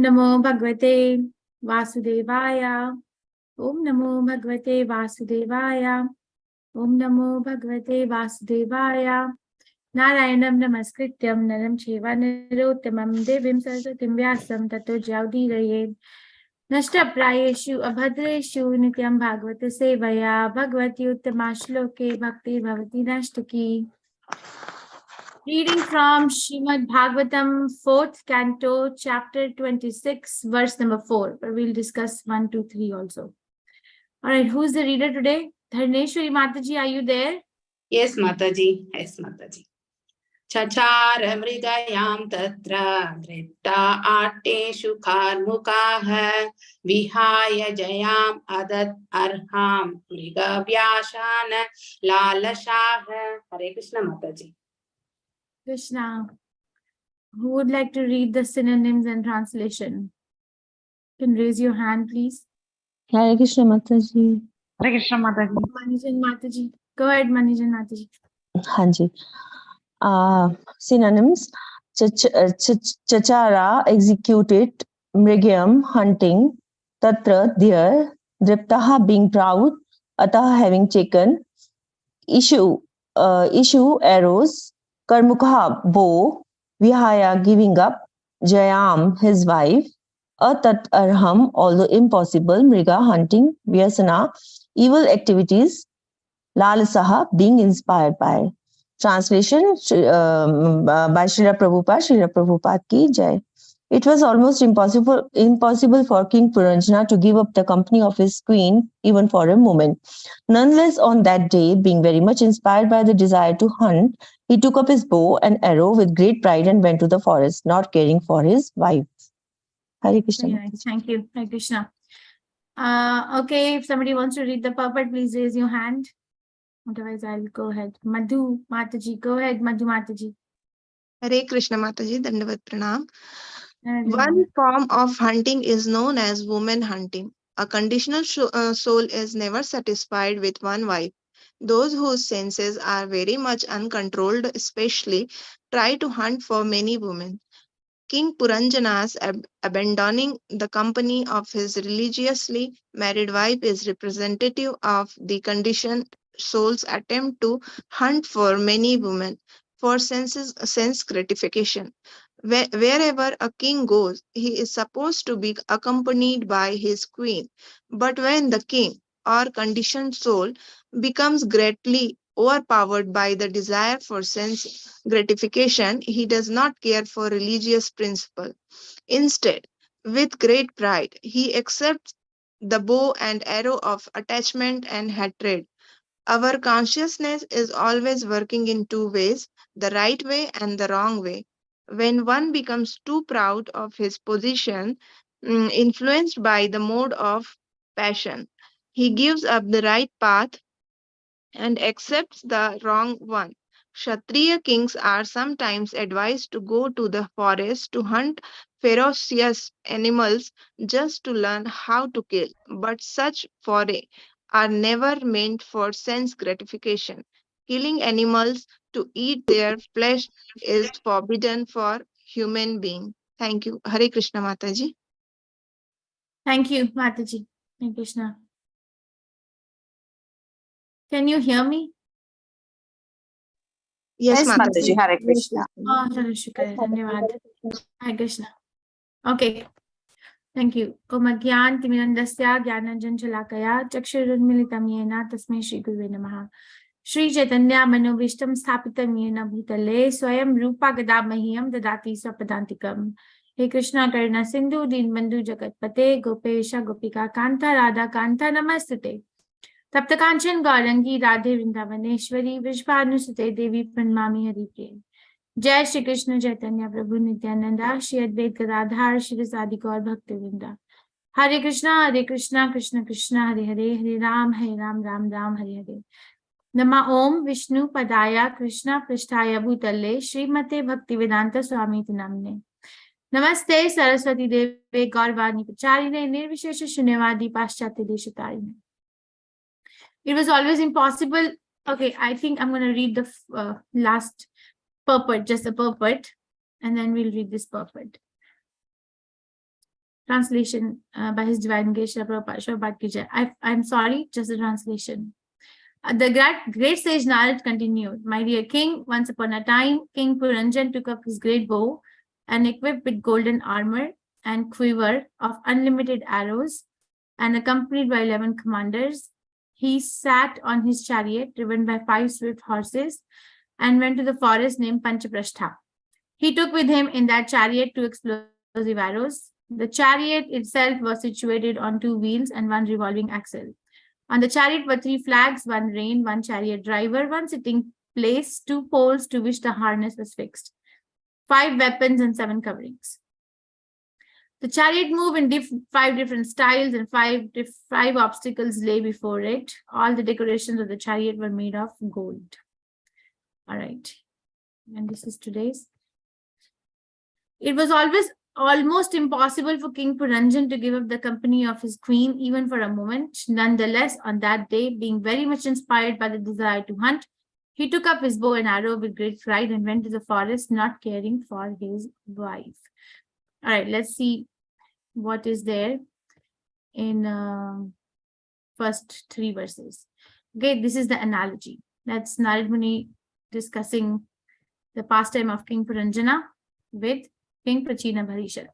Namo Bhagavate Vasudevaya. Om Namo Bhagavate Vasudevaya. Om Namo Bhagavate Vasudevaya. Narayanam Namaskrityam Naram Cheva Narottamam Devim Saraswatim Vyasam Tato Jyaudirayed. Nashta Prayeshu Abhadreshu Nityam Bhagavata Sevaya Bhagavati Uttamashloke Bhakti Bhavati Nashtaki. Reading from Srimad Bhagavatam, 4th Canto, Chapter 26, verse number 4. But we'll discuss 1, 2, 3 also. All right, who's the reader today? Dharneshwari Mataji, are you there? Yes, Mataji. Yes, Mataji. Chachara mridayam tatra dripta ateshu karmukaha vihaya jayam adat arham mriga vyashana lalashaha. Hare Krishna, Mataji. Krishna. Who would like to read the synonyms and translation? You can raise your hand, please. Hare Krishna Mataji. Hare Krishna Mataji. Manijan Mataji. Go ahead, Manijan Mataji. Hanji. Synonyms. Chachara, executed. Mrigyam, hunting. Tatra, there. Driptaha, being proud. Ataha, having taken. Issue, arrows. Karmukha, bow. Vihaya, giving up. Jayam, his wife. Atat arham, although impossible. Mriga, hunting. Vyasana, evil activities. Lalasaha, being inspired by. Translation by Srila Prabhupada ki jai. It was almost impossible for King Puranjana to give up the company of his queen even for a moment. Nonetheless, on that day, being very much inspired by the desire to hunt, he took up his bow and arrow with great pride and went to the forest, not caring for his wife. Hare Krishna. Very nice. Thank you. Hare Krishna. Okay, if somebody wants to read the purport, please raise your hand. Otherwise, I'll go ahead. Madhu Mataji, go ahead, Madhu Mataji. Hare Krishna Mataji, Dandavat Pranam. One form of hunting is known as woman hunting. A conditional soul is never satisfied with one wife. Those whose senses are very much uncontrolled especially try to hunt for many women. King Puranjana's abandoning the company of his religiously married wife is representative of the conditioned soul's attempt to hunt for many women for sense gratification. Wherever a king goes, he is supposed to be accompanied by his queen. But when the king or conditioned soul becomes greatly overpowered by the desire for sense gratification, he does not care for religious principle. Instead, with great pride, he accepts the bow and arrow of attachment and hatred. Our consciousness is always working in two ways, the right way and the wrong way. When one becomes too proud of his position, influenced by the mode of passion, he gives up the right path and accepts the wrong one. Kshatriya kings are sometimes advised to go to the forest to hunt ferocious animals just to learn how to kill, but such foray are never meant for sense gratification. Killing animals to eat their flesh is forbidden for human being. Thank you. Hare Krishna Mataji. Thank you, Mataji. Hare Krishna. Can you hear me? Yes, Yes, Mataji. Hare Krishna. Oh, Dhanyavad. Hare Krishna. Okay. Thank you. Omagyan Timirandasya Gyananjan Chalakaya Chakshurunmilitam Yena Tasmai Shri Gurve Namaha. Shri Chaitanya Manovishtam Sthapitam Yena Bhutale Swayam Rupa Gadabahiyam Dadati Swapadantikam. Hey Krishna Karna Sindhu Dinbandhu Jagatpate Gopesha Gopika Kanta Radha Kanta Namastate. Taptakanchen Gaurangi Radhe Vrindavaneshwari Vishvanusate Devi Pranmami Hari Prem. Jai Shri Krishna Chaitanya Prabhu Nityananda Shri Advait Gadadhar Shri Sadi Gaur Bhaktivinda. Hare Krishna Krishna Krishna Hare Hare Hare Ram Ram Ram Hare Hare. Nama Om Vishnu Padaya Krishna Pristhaya Bhutale Srimate Bhaktivedanta Swami Namne. Namaste Saraswati Deve Gaurvani Pacharine Nirvishesha Shunyavadi Paschatya Deshatarine. It was always impossible. Okay, I think I'm going to read the last purport, just the purport, and then we'll read this purport. Translation by His Divine Grace, Srila Prabhupada Ki Jai. I'm sorry, just the translation. The great sage Narad continued, "My dear king, once upon a time, King Puranjan took up his great bow and equipped with golden armor and quiver of unlimited arrows, and accompanied by 11 commanders, he sat on his chariot driven by 5 swift horses and went to the forest named Panchaprastha. He took with him in that chariot 2 explosive arrows. The chariot itself was situated on 2 wheels and 1 revolving axle. On the chariot were 3 flags, 1 rein, 1 chariot driver, 1 sitting place, 2 poles to which the harness was fixed, 5 weapons and 7 coverings. The chariot moved in 5 different styles, and 5 obstacles lay before it. All the decorations of the chariot were made of gold." All right. And this is today's. It was almost impossible for King Puranjan to give up the company of his queen even for a moment. Nonetheless, on that day, being very much inspired by the desire to hunt, he took up his bow and arrow with great pride and went to the forest, not caring for his wife. All right, let's see what is there in first 3 verses. Okay, this is the analogy. That's Narad Muni discussing the pastime of King Puranjana with King Prachina Bharishara.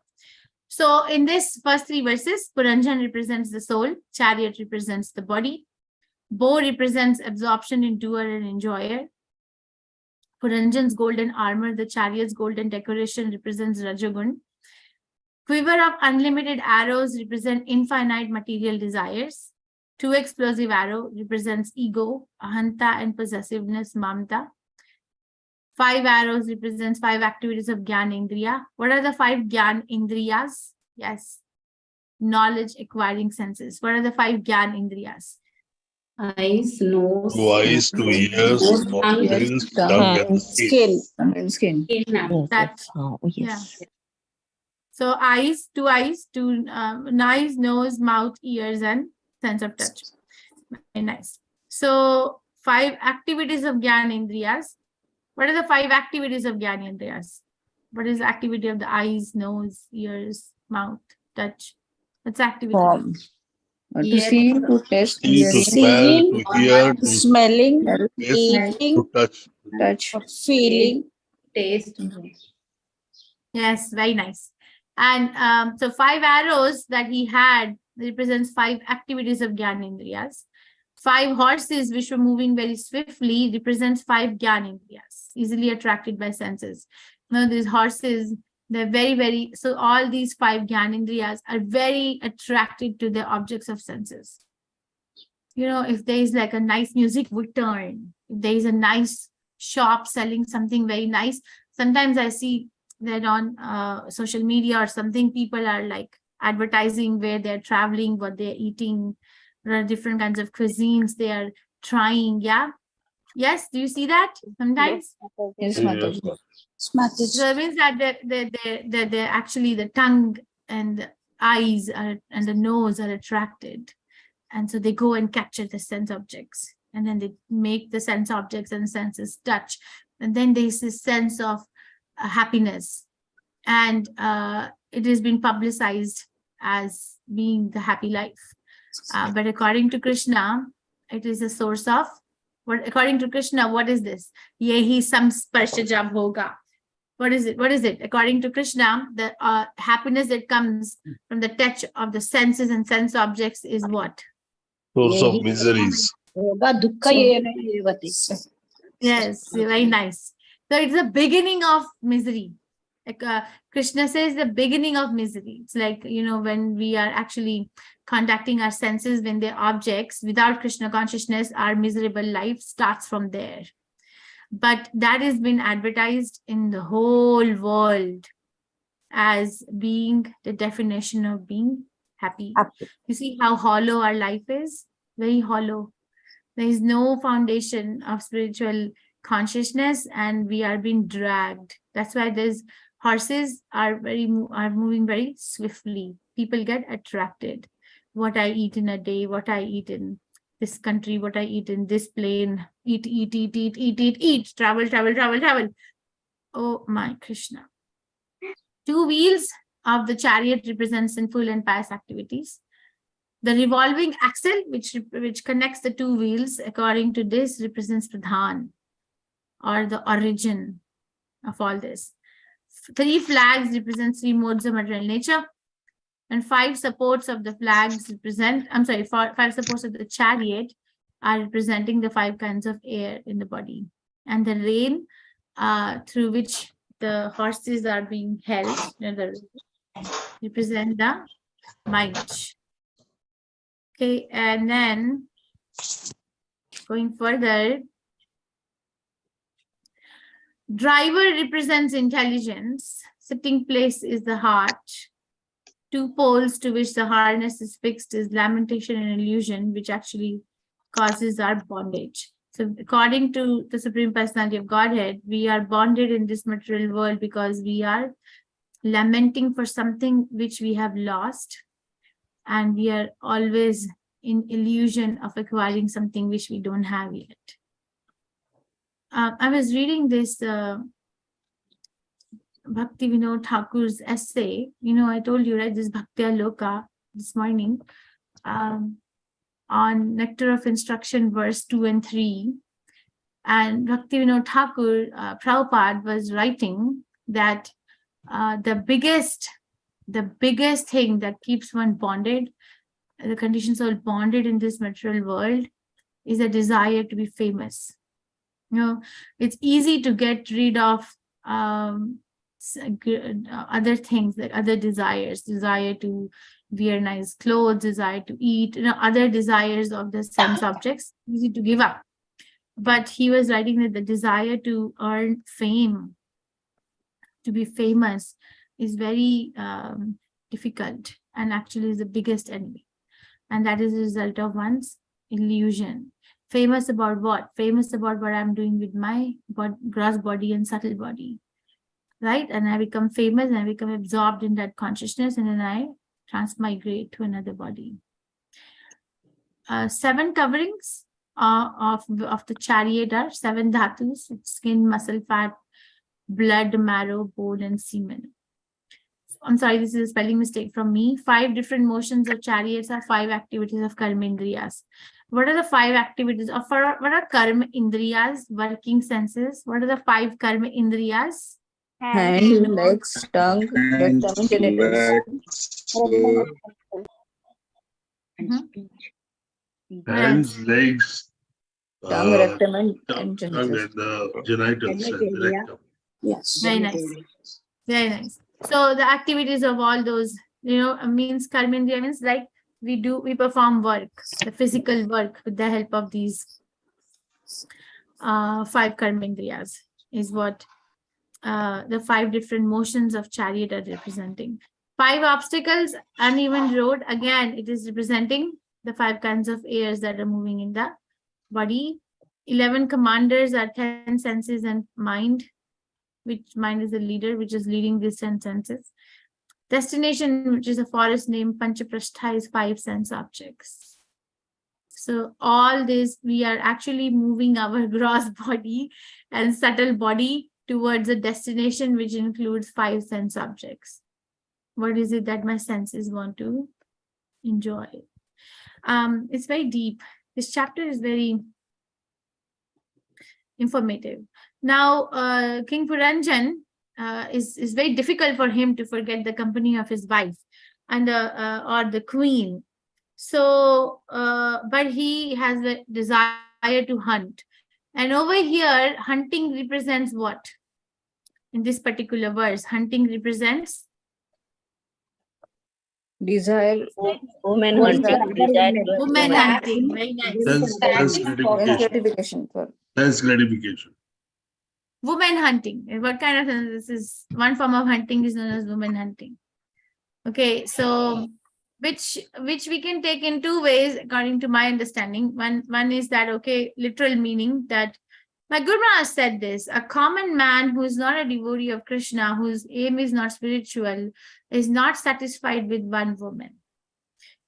So in this first 3 verses, Puranjan represents the soul, chariot represents the body, bow represents absorption in doer and enjoyer. Puranjan's golden armor, the chariot's golden decoration, represents Rajagun. Quiver of unlimited arrows represent infinite material desires. 2 explosive arrow represents ego, ahanta, and possessiveness, mamta. 5 arrows represents 5 activities of Gyan Indriya. What are the 5 Gyan Indriyas? Yes, knowledge acquiring senses. What are the 5 Gyan Indriyas? Eyes, nose, 2 eyes, 2 ears, nostrils, tongue, and skin. Skin. That, Oh, yes. yeah. So eyes, 2 eyes, 2 eyes, nose, mouth, ears, and sense of touch. Very nice. So 5 activities of Gyan Indriyas. What are the 5 activities of Gyan Indriyas? What is the activity of the eyes, nose, ears, mouth, touch? What's the activity? To see, to taste, See, to smell, to hear, to smelling, taste, eating, to touch. touch, feeling. taste. Yes, very nice. And so 5 arrows that he had represents 5 activities of Gyan Indriyas. 5 horses which were moving very swiftly represents 5 Gyan Indriyas, easily attracted by senses. Now these horses, they're very, so all these 5 Gyan Indriyas are very attracted to the objects of senses. You know, if there is like a nice music would turn, if there is a nice shop selling something very nice, sometimes I see that on social media or something, people are like advertising where they're traveling, what they're eating. There are different kinds of cuisines they are trying. Yeah. Yes. Do you see that sometimes? Yes, Yes. So it means that they're actually the tongue and the eyes are, and the nose are attracted. And so they go and capture the sense objects. And then they make the sense objects and senses touch. And then there's this sense of happiness. And it has been publicized as being the happy life. But according to Krishna, it is a source of what? According to Krishna, what is this? Yehi samsparshaja bhoga. What is it? What is it? According to Krishna, the happiness that comes from the touch of the senses and sense objects is what? Source of miseries. Yes, very nice. So it's the beginning of misery. Like Krishna says, the beginning of misery. It's like, you know, when we are actually contacting our senses, when they're objects, without Krishna consciousness, our miserable life starts from there. But that has been advertised in the whole world as being the definition of being happy. You see how hollow our life is? Very hollow. There is no foundation of spiritual consciousness, and we are being dragged. That's why there's horses are moving very swiftly. People get attracted. What I eat in a day, what I eat in this country, what I eat in this plane, eat, travel. Oh my Krishna. 2 wheels of the chariot represents sinful and pious activities. The revolving axle, which connects the two wheels, according to this, represents Pradhan, or the origin of all this. 3 flags represent 3 modes of material nature, and 5 supports of the flags represent, 5 supports of the chariot are representing the 5 kinds of air in the body. And the rein through which the horses are being held, represent the mind. Okay, and then going further, driver represents intelligence, sitting place is the heart, 2 poles to which the harness is fixed is lamentation and illusion, which actually causes our bondage. So according to the Supreme Personality of Godhead, we are bonded in this material world because we are lamenting for something which we have lost, and we are always in illusion of acquiring something which we don't have yet. I was reading this Bhakti Vinod Thakur's essay. I told you, right, this Bhaktya Loka this morning, on Nectar of Instruction, verse 2 and 3. And Bhakti Vinod Thakur, Prabhupada, was writing that the biggest thing that keeps one bonded, the conditioned soul bonded in this material world, is a desire to be famous. It's easy to get rid of other things, like other desires, desire to wear nice clothes, desire to eat, other desires of the sense objects, easy to give up. But he was writing that the desire to earn fame, to be famous, is very difficult, and actually is the biggest enemy. And that is a result of one's illusion. Famous about what? Famous about what I'm doing with my gross body and subtle body, right? And I become famous and I become absorbed in that consciousness, and then I transmigrate to another body. 7 coverings of the chariot are 7 dhatus: skin, muscle, fat, blood, marrow, bone, and semen. I'm sorry, this is a spelling mistake from me. 5 different motions of chariots are 5 activities of karmendriyas. What are the 5 activities of what are karma indriyas, working senses? What are the 5 karma indriyas? Hand, legs, tongue, Hands, rectum, genitals. hands, legs, Tongue, rectum, and tongue, genitals. and the genitals and the rectum. Yes. Very nice. Very nice. So the activities of all those, means karmendriya means like we perform work, the physical work, with the help of these 5 karmendriyas is what the 5 different motions of chariot are representing. 5 obstacles, uneven road, again it is representing the 5 kinds of airs that are moving in the body. 11 commanders are 10 senses and mind, which mind is the leader, which is leading these 10 senses. Destination, which is a forest name, Panchaprashtha, is 5 sense objects. So all this, we are actually moving our gross body and subtle body towards a destination which includes 5 sense objects. What is it that my senses want to enjoy? It's very deep. This chapter is very informative. Now, King Puranjan is very difficult for him to forget the company of his wife and or the queen. So, but he has a desire to hunt. And over here, hunting represents what? In this particular verse, hunting represents Desire, Woman hunting. woman hunting. Very nice. Sense gratification. gratification. Sense gratification. Woman hunting. What kind of this is? One form of hunting is known as woman hunting. Okay, so which we can take in 2 ways according to my understanding. One is that, okay, literal meaning that my Guru Maharaj said this: a common man who is not a devotee of Krishna, whose aim is not spiritual, is not satisfied with one woman.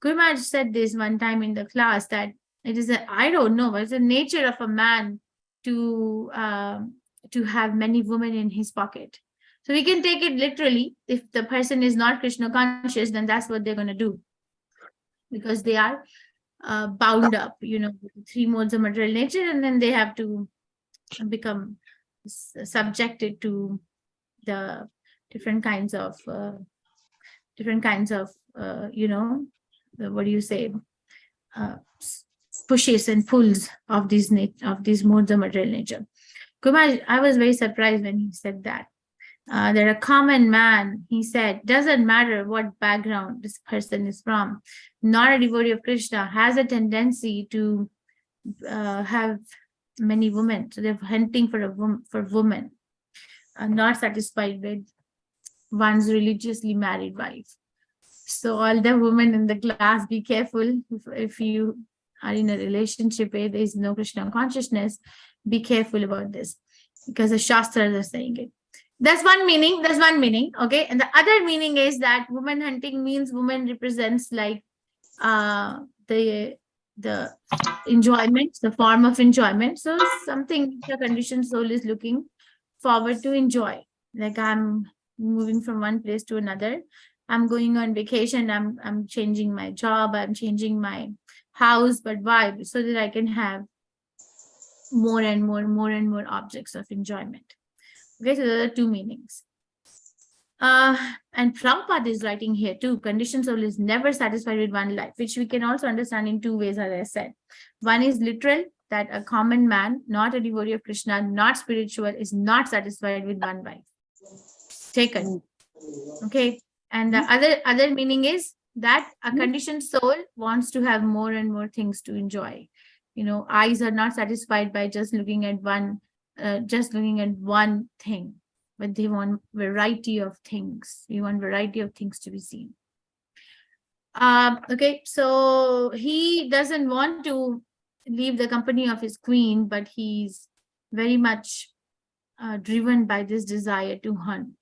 Guru Maharaj said this one time in the class, that it is I don't know, it's the nature of a man to have many women in his pocket. So we can take it literally. If the person is not Krishna conscious, then that's what they're going to do, because they are bound up, with the three modes of material nature, and then they have to become subjected to the different kinds of what do you say, pushes and pulls of these modes of material nature. Kumar, I was very surprised when he said that. They're a common man, he said, doesn't matter what background this person is from, not a devotee of Krishna, has a tendency to have many women. So they're hunting for women, not satisfied with one's religiously married wife. So all the women in the class, be careful. If you are in a relationship where there is no Krishna consciousness, be careful about this, because the Shastras are saying it. That's one meaning. Okay. And the other meaning is that woman hunting means woman represents like the enjoyment, the form of enjoyment. So something the conditioned soul is looking forward to enjoy. Like, I'm moving from one place to another. I'm going on vacation. I'm changing my job. I'm changing my house. But why? So that I can have more and more objects of enjoyment. Okay, so there are two meanings. And Prabhupada is writing here too, conditioned soul is never satisfied with one life, which we can also understand in two ways, as I said. One is literal, that a common man, not a devotee of Krishna, not spiritual, is not satisfied with one wife. Taken. Okay. And the other meaning is that a conditioned soul wants to have more and more things to enjoy. Eyes are not satisfied by just looking at one thing, but they want variety of things. We want variety of things to be seen. Okay, so he doesn't want to leave the company of his queen, but he's very much driven by this desire to hunt.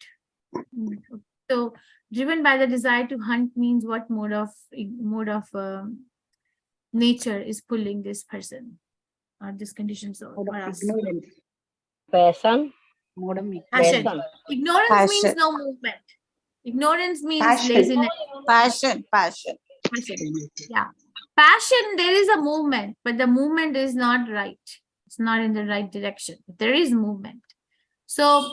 So driven by the desire to hunt means what mode of nature is pulling this person or this conditioned soul or us? Passion. Passion. Ignorance Passion. means no movement. Ignorance means Passion. laziness. Passion. Passion. Yeah. Passion, there is a movement, but the movement is not right. It's not in the right direction. There is movement. So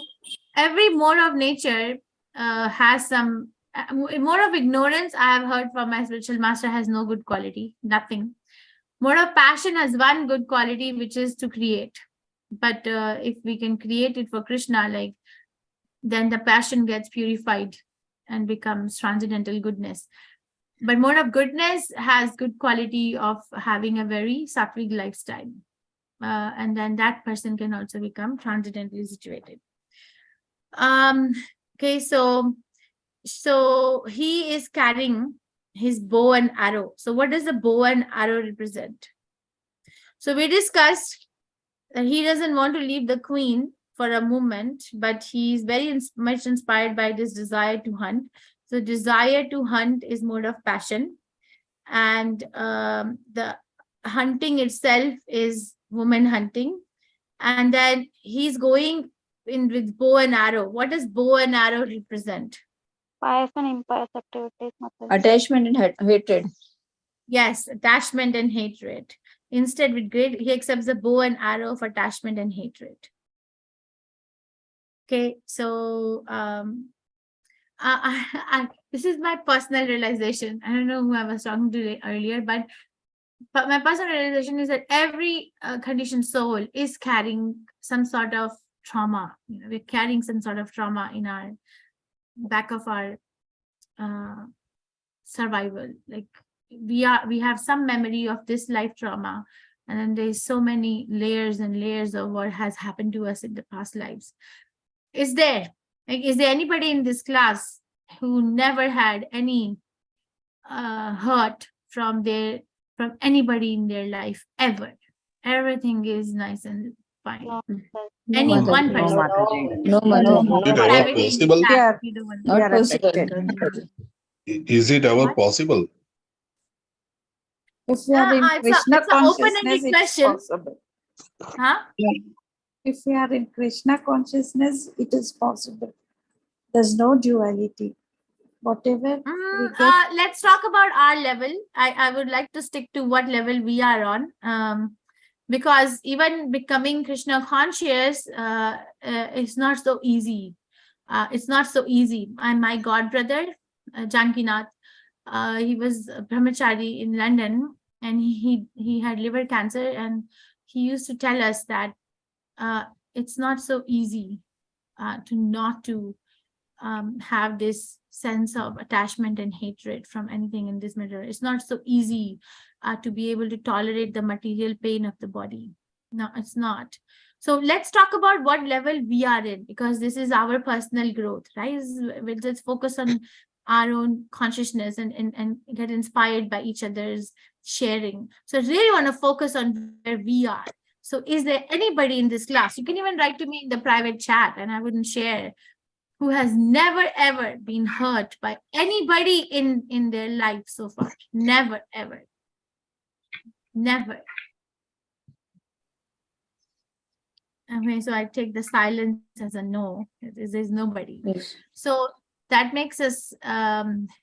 every mode of nature has some mode of ignorance. I have heard from my spiritual master has no good quality, nothing. Mode of passion has one good quality, which is to create. But if we can create it for Krishna, then the passion gets purified and becomes transcendental goodness. But mode of goodness has good quality of having a very sattvic lifestyle. And then that person can also become transcendentally situated. Okay, so he is carrying his bow and arrow. So what does the bow and arrow represent? So we discussed that he doesn't want to leave the queen for a moment, but he's very much inspired by this desire to hunt. So desire to hunt is mode of passion, and the hunting itself is woman hunting. And then he's going in with bow and arrow. What does bow and arrow represent? Attachment and hatred. Yes, attachment and hatred. Instead, with great, he accepts the bow and arrow of attachment and hatred. Okay, so this is my personal realization. I don't know who I was talking to earlier, but my personal realization is that every conditioned soul is carrying some sort of trauma. We're carrying some sort of trauma in our back of our survival. Like we have some memory of this life trauma, and then there's so many layers and layers of what has happened to us in the past lives. Is there anybody in this class who never had any hurt from anybody in their life ever? Everything is nice and fine. Any one person? No, Is it ever possible? not possible. Is it ever possible? If you are in Krishna it's an open-ended consciousness, it's question. possible. Huh? If you are in Krishna consciousness, it is possible. There's no duality. Whatever we get, Let's talk about our level. I would like to stick to what level we are on. Because even becoming Krishna conscious is not so easy. It's not so easy. And my god brother, Jankinath, he was a brahmachari in London, and he had liver cancer, and he used to tell us that it's not so easy to have this sense of attachment and hatred from anything in this matter. It's not so easy to be able to tolerate the material pain of the body. No, it's not. So let's talk about what level we are in, because this is our personal growth, right? Let's focus on our own consciousness and get inspired by each other's sharing. So I really want to focus on where we are. So is there anybody in this class? You can even write to me in the private chat and I wouldn't share, who has never ever been hurt by anybody in their life so far. Never, ever. Never. Okay, so I take the silence as a no. There's nobody. Yes. So that makes us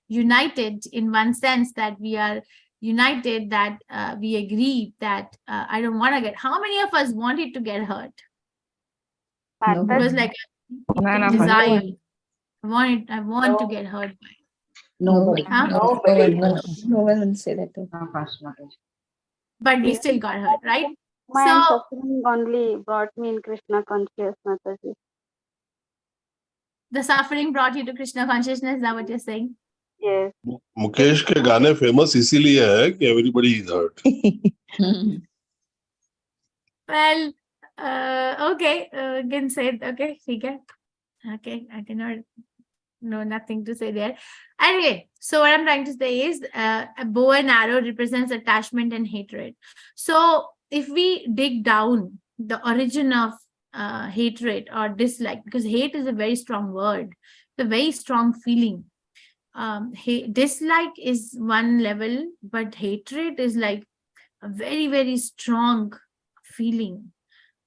united in one sense, that we are united, that we agree that I don't want to get. How many of us wanted to get hurt? It was like a desire. I want to get hurt by. Nobody. Huh? No one will say that. But we still got hurt, right? My So suffering only brought me in Krishna consciousness, Mataji. the suffering brought you to Krishna consciousness. Is that what you're saying? Yes. Mukesh के गाने famous इसीलिए है कि everybody is hurt. Well, okay, can say it. Okay, okay, I cannot, no, nothing to say there. Anyway, so what I'm trying to say is a bow and arrow represents attachment and hatred. So if we dig down the origin of hatred or dislike, because hate is a very strong word, it's a very strong feeling. Dislike is one level, but hatred is like a very, very strong feeling.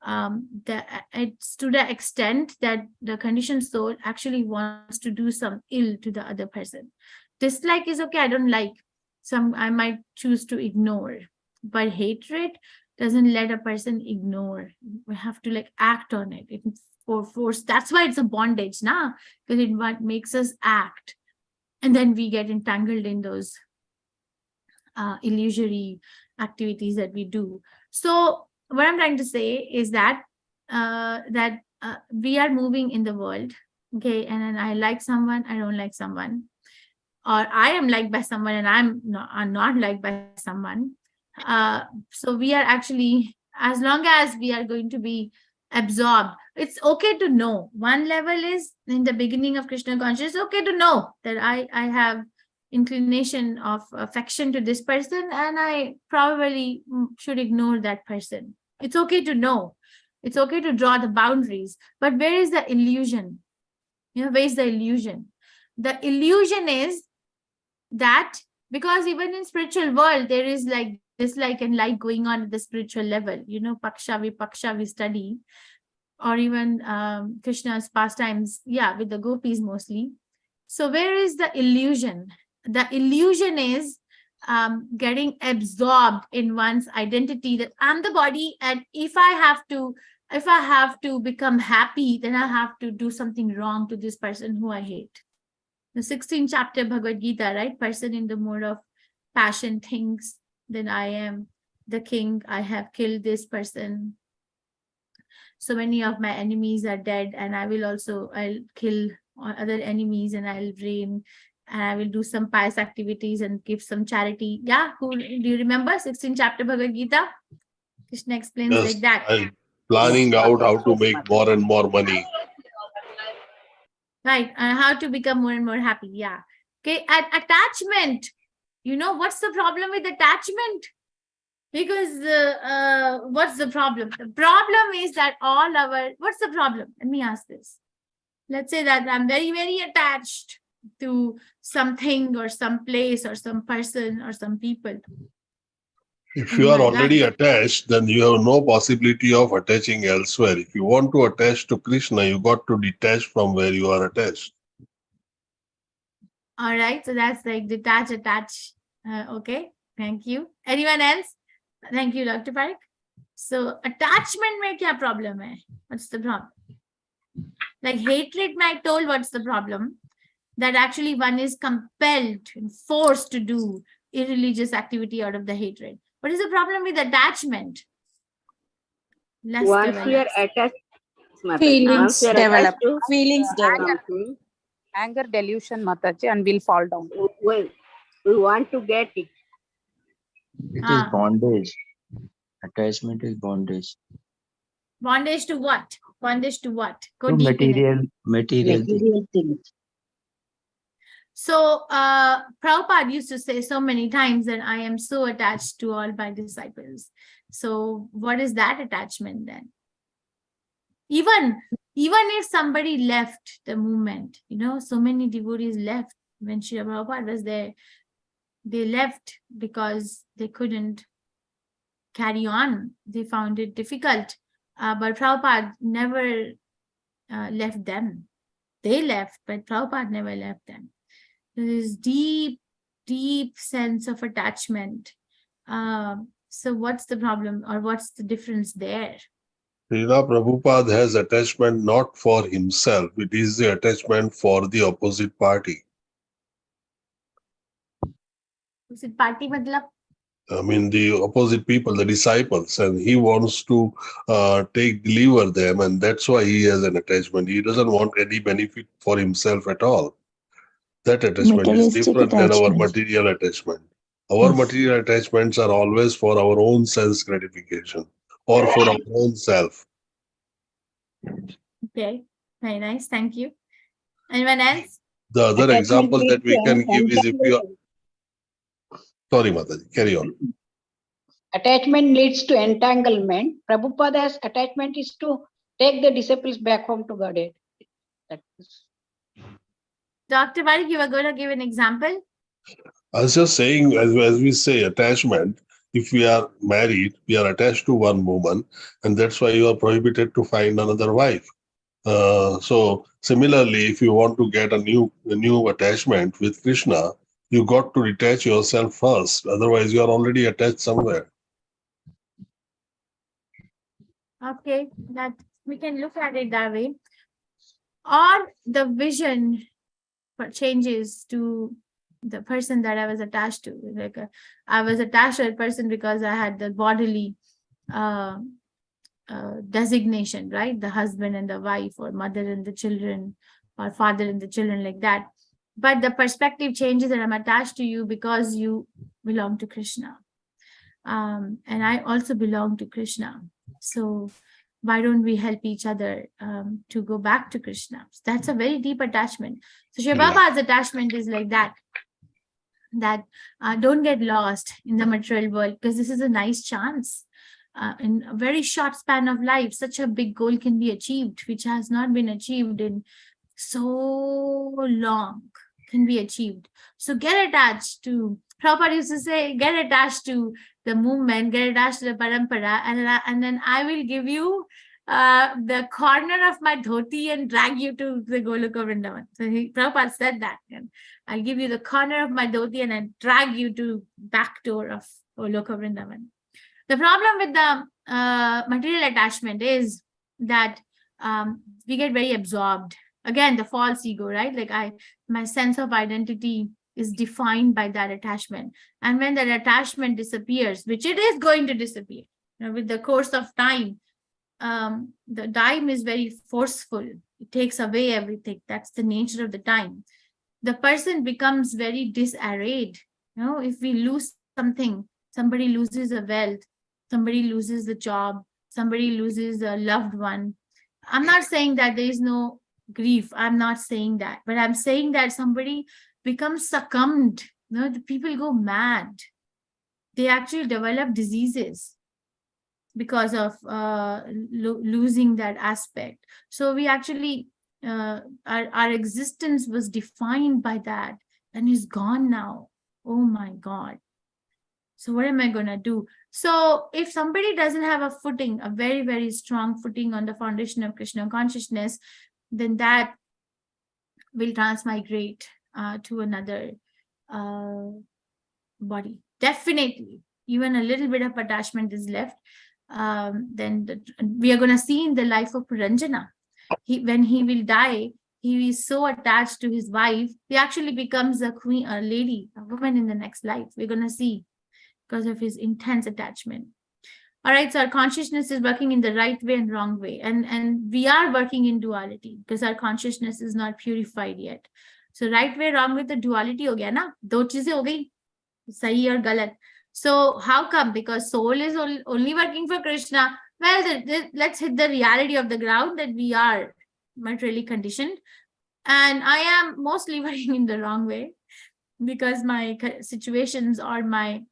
It's to the extent that the conditioned soul actually wants to do some ill to the other person. Dislike is okay, I don't like. Some I might choose to ignore, but hatred doesn't let a person ignore. We have to like act on it. It's for force. That's why it's a bondage, because it makes us act, and then we get entangled in those illusory activities that we do. So what I'm trying to say is that we are moving in the world, okay, and then I like someone, I don't like someone, or I am liked by someone and I'm not liked by someone. So we are actually, as long as we are going to be absorbed, it's okay to know. One level is in the beginning of Krishna consciousness, okay to know that I have inclination of affection to this person and I probably should ignore that person. It's okay to know. It's okay to draw the boundaries. But where is the illusion? Where is the illusion? The illusion is that, because even in spiritual world, there is like dislike and like going on at the spiritual level. Paksha we study, or even Krishna's pastimes, with the gopis mostly. So where is the illusion? The illusion is getting absorbed in one's identity, that I'm the body, and if I have to become happy, then I have to do something wrong to this person who I hate. The 16th chapter Bhagavad Gita, right? Person in the mood of passion thinks, then I am the king, I have killed this person. So many of my enemies are dead, and I'll kill other enemies, and I'll reign, and I will do some pious activities and give some charity. Do you remember 16th chapter Bhagavad Gita? Krishna explains like that. I'm planning out how to make more and more money. Right, and how to become more and more happy. Okay, and attachment. What's the problem with attachment? Because what's the problem? The problem is that what's the problem? Let me ask this. Let's say that I'm very, very attached to something or some place or some person or some people. If you are already attached, then you have no possibility of attaching elsewhere. If you want to attach to Krishna, you got to detach from where you are attached. All right, so that's like detach, attach. Okay, thank you. Anyone else? Thank you, Dr. Parik. So attachment mein kya problem hai? What's the problem? Like hatred, I told what's the problem? That actually one is compelled and forced to do irreligious activity out of the hatred. What is the problem with attachment? Less Once we are developed. attached, Mataji, Feelings once we are develop. attached to Feelings develop. something, Anger delusion, Mataji, and will fall down. we want to get it. It is bondage. Attachment is bondage. Bondage to what? Bondage to what? Go To deep in it. material things. Material things. So Prabhupada used to say so many times that I am so attached to all my disciples. So what is that attachment then? Even if somebody left the movement, so many devotees left when Srila Prabhupada was there. They left because they couldn't carry on. They found it difficult. But Prabhupada never left them. They left, but Prabhupada never left them. There is deep, deep sense of attachment. So what's the problem, or what's the difference there? Srila Prabhupada has attachment not for himself. It is the attachment for the opposite party. Opposite party matlab? I mean, the opposite people, the disciples, and he wants to deliver them, and that's why he has an attachment. He doesn't want any benefit for himself at all. That attachment is Materialistic different than our attachment. material attachment. Our Yes. material attachments are always for our own sense gratification or for our own self. Okay, very nice. Thank you. Anyone else? The other Attachment example leads that we to can give is if you are... entanglement. Sorry, Mataji, carry on. Attachment leads to entanglement. Prabhupada's attachment is to take the disciples back home to Godhead. That is. Dr. Parik, you were going to give an example? I was just saying, as we say, attachment, if we are married, we are attached to one woman, and that's why you are prohibited to find another wife. So similarly, if you want to get a new attachment with Krishna, you got to detach yourself first. Otherwise, you are already attached somewhere. Okay, that we can look at it that way. Or the vision changes to the person that I was attached to. Like I was attached to a person because I had the bodily designation, right? The husband and the wife, or mother and the children, or father and the children, like that. But the perspective changes, and I'm attached to you because you belong to Krishna. And I also belong to Krishna. So why don't we help each other to go back to Krishna? So that's a very deep attachment. So Shri Baba's attachment is like that. That don't get lost in the material world, because this is a nice chance. In a very short span of life, such a big goal can be achieved, which has not been achieved in so long, can be achieved. So get attached to, Prabhupada used to say, get attached to the movement, get attached to the parampara, and then I will give you the corner of my dhoti and drag you to the Goloka Vrindavan. So Prabhupada said that. And I'll give you the corner of my dhoti and then drag you to back door of Goloka Vrindavan. The problem with the material attachment is that we get very absorbed. Again, the false ego, right? Like my sense of identity is defined by that attachment. And when that attachment disappears, which it is going to disappear, with the course of time, the time is very forceful. It takes away everything. That's the nature of the time. The person becomes very disarrayed. If we lose something, somebody loses a wealth, somebody loses the job, somebody loses a loved one. I'm not saying that there is no grief. I'm not saying that. But I'm saying that somebody becomes succumbed. The people go mad. They actually develop diseases because of losing that aspect. So we actually, our existence was defined by that and is gone now. Oh my God. So what am I going to do? So if somebody doesn't have a footing, a very, very strong footing on the foundation of Krishna consciousness, then that will transmigrate to another body. Definitely, even a little bit of attachment is left. Then we are going to see in the life of Puranjana, when he will die, he is so attached to his wife, he actually becomes a queen, a lady, a woman in the next life. We're going to see, because of his intense attachment. All right, so our consciousness is working in the right way and wrong way. And we are working in duality because our consciousness is not purified yet. So right way, wrong way, the duality ho gaya na? Do cheeze ho gayi, sahi or galat. So how come? Because soul is only working for Krishna. Well, let's hit the reality of the ground that we are materially conditioned. And I am mostly working in the wrong way because my situations or my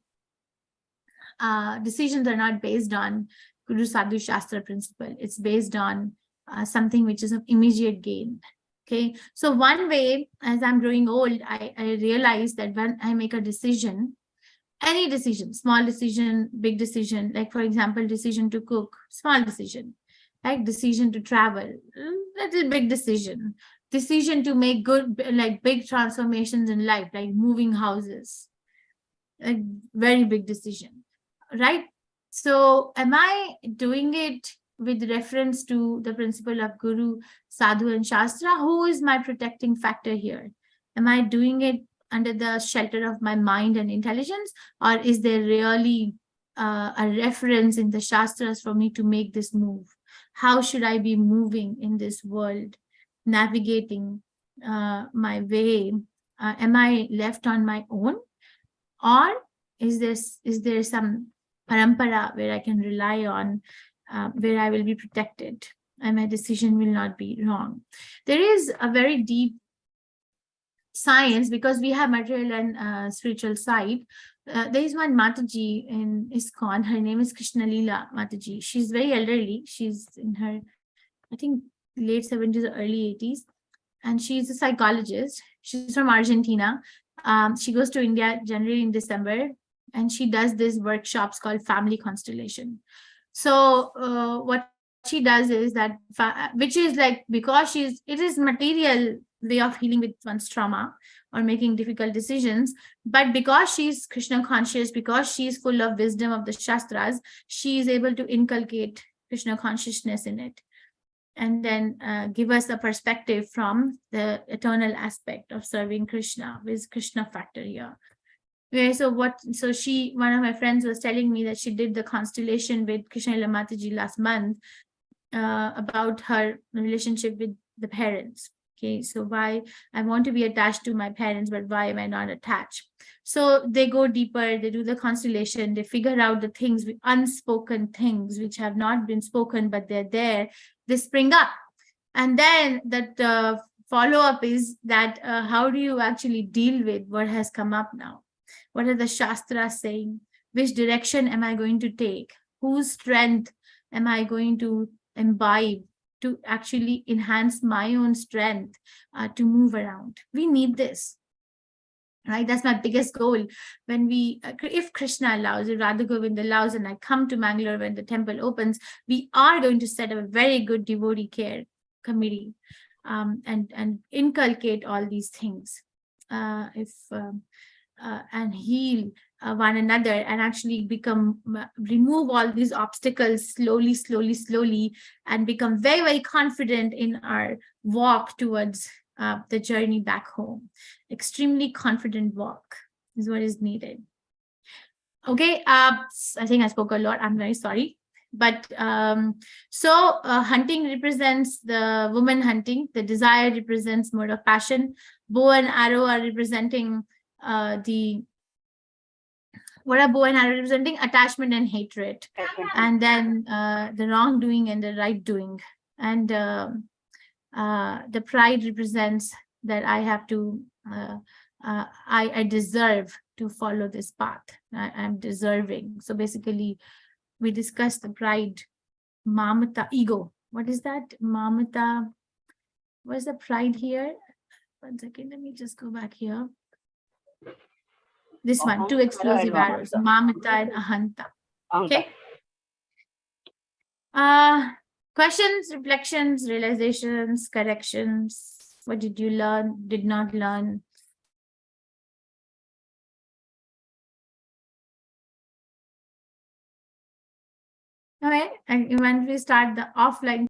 decisions are not based on Guru Sadhu Shastra principle. It's based on something which is of immediate gain. Okay, so one way, as I'm growing old, I realize that when I make a decision, any decision, small decision, big decision, like for example, decision to cook, small decision, like decision to travel, little big decision, decision to make good, like big transformations in life, like moving houses, a very big decision, right? So am I doing it with reference to the principle of Guru, Sadhu and Shastra? Who is my protecting factor here? Am I doing it under the shelter of my mind and intelligence, or is there really a reference in the Shastras for me to make this move? How should I be moving in this world, navigating my way? Am I left on my own, or is there some parampara where I can rely on, where I will be protected and my decision will not be wrong? There is a very deep science, because we have material and spiritual side. There is one Mataji in ISKCON. Her name is Krishna Leela Mataji. She's very elderly. She's in her, I think, late 70s or early 80s. And she's a psychologist. She's from Argentina. She goes to India generally in December, and she does these workshops called Family Constellation. So what she does is that, which is like, because it is material way of healing with one's trauma or making difficult decisions, but because she's Krishna conscious, because she's full of wisdom of the Shastras, she is able to inculcate Krishna consciousness in it, and then give us a perspective from the eternal aspect of serving Krishna, with Krishna factor here. Okay, so one of my friends was telling me that she did the constellation with Krishna Leela Mataji last month about her relationship with the parents. Okay, so why I want to be attached to my parents, but why am I not attached? So they go deeper, they do the constellation, they figure out the things, unspoken things which have not been spoken, but they're there, they spring up. And then that follow-up is that how do you actually deal with what has come up now? What are the Shastras saying? Which direction am I going to take? Whose strength am I going to imbibe to actually enhance my own strength to move around? We need this, right? That's my biggest goal. When if Krishna allows, if Radha Govind allows, and I come to Mangalore when the temple opens, we are going to set up a very good devotee care committee and inculcate all these things. And heal one another, and actually remove all these obstacles slowly, and become very, very confident in our walk towards the journey back home. Extremely confident walk is what is needed. Okay, I think I spoke a lot. I'm very sorry. But hunting represents the woman hunting. The desire represents mode of passion. Bow and arrow are representing what are bow and arrow representing? Attachment and hatred. And then the wrongdoing and the right doing. And the pride represents that I have to, I deserve to follow this path. I'm deserving. So basically, we discussed the pride, mamata, ego. What is that? Mamata. What is the pride here? 1 second, let me just go back here. This one, two explosive arrows, mamata and ahanta. Okay. Questions, reflections, realizations, corrections. What did you learn? Did not learn? Okay, and when we start the offline